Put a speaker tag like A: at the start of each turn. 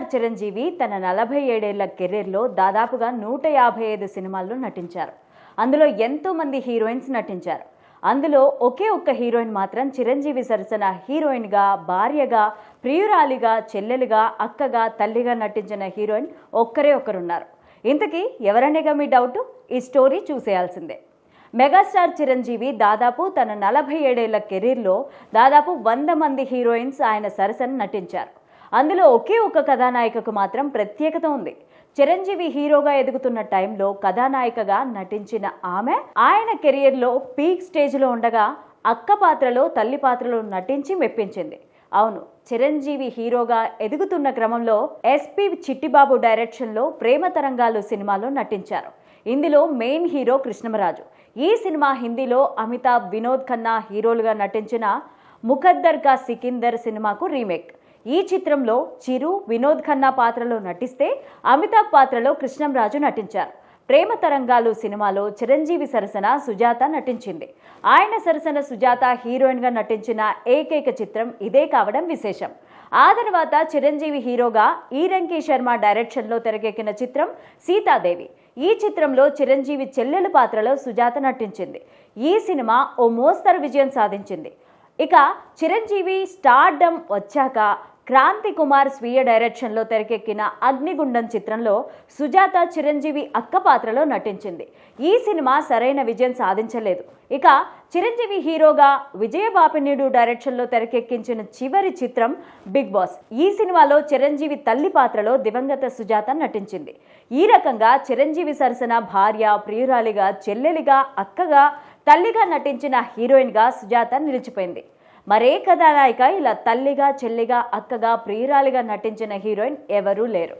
A: Megastar Chiranjeevi తన 47 ఏళ్ల కెరీర్లో దాదాపుగా 155 సినిమాల్లో నటించారు. అందులో ఎంతో మంది హీరోయిన్స్ నటించారు. అందులో ఒకే ఒక్క హీరోయిన్ మాత్రం చిరంజీవి సరసన హీరోయిన్గా, భార్యగా, ప్రియురాలిగా, చెల్లెలుగా, అక్కగా, తల్లిగా నటించిన హీరోయిన్ ఒక్కరే ఒకరున్నారు. ఇంతకీ ఎవరనేగా మీ డౌట్? ఈ స్టోరీ చూసేయాల్సిందే. మెగాస్టార్ చిరంజీవి దాదాపు తన 47 ఏళ్ల కెరీర్లో దాదాపు 100 మంది హీరోయిన్స్ ఆయన సరసన నటించారు. అందులో ఒకే ఒక కథానాయికకు మాత్రం ప్రత్యేకత ఉంది. చిరంజీవి హీరోగా ఎదుగుతున్న టైంలో కథానాయికగా నటించిన ఆమె ఆయన కెరియర్లో పీక్ స్టేజ్లో ఉండగా అక్క పాత్రలో, తల్లి పాత్రలో నటించి మెప్పించింది. అవును, చిరంజీవి హీరోగా ఎదుగుతున్న క్రమంలో ఎస్పి చిట్టిబాబు డైరెక్షన్లో ప్రేమ తరంగాలు సినిమాలో నటించారు. ఇందులో మెయిన్ హీరో కృష్ణమరాజు. ఈ సినిమా హిందీలో అమితాబ్, వినోద్ ఖన్నా హీరోలుగా నటించిన ముఖద్దర్ కా సికిందర్ సినిమాకు రీమేక్. ఈ చిత్రంలో చిరు, వినోద్ ఖన్నా పాత్రలో నటిస్తే అమితాబ్ పాత్రలో కృష్ణంరాజు నటించారు. ప్రేమ తరంగాలు సినిమాలో చిరంజీవి సరసన సుజాత నటించింది. ఆయన సరసన సుజాత హీరోయిన్గా నటించిన ఏకైక చిత్రం ఇదే కావడం విశేషం. ఆ తర్వాత చిరంజీవి హీరోగా ఈరంకి శర్మ డైరెక్షన్లో తెరకెక్కిన చిత్రం సీతాదేవి. ఈ చిత్రంలో చిరంజీవి చెల్లెలు పాత్రలో సుజాత నటించింది. ఈ సినిమా ఓ మోస్తరు విజయం సాధించింది. ఇక చిరంజీవి స్టార్డమ్ వచ్చాక క్రాంతి కుమార్ స్వీయ డైరెక్షన్లో తెరకెక్కిన అగ్నిగుండం చిత్రంలో సుజాత చిరంజీవి అక్క పాత్రలో నటించింది. ఈ సినిమా సరైన విజయం సాధించలేదు. ఇక చిరంజీవి హీరోగా విజయబాపినీడు డైరెక్షన్లో తెరకెక్కించిన చివరి చిత్రం బిగ్ బాస్. ఈ సినిమాలో చిరంజీవి తల్లి పాత్రలో దివంగత సుజాత నటించింది. ఈ రకంగా చిరంజీవి సరసన భార్య, ప్రియురాలిగా, చెల్లెలిగా, అక్కగా, తల్లిగా నటించిన హీరోయిన్గా సుజాత నిలిచిపోయింది. మరే కథానాయిక ఇలా తల్లిగా, చెల్లిగా, అక్కగా, ప్రియురాలిగా నటించిన హీరోయిన్ ఎవరూ లేరు.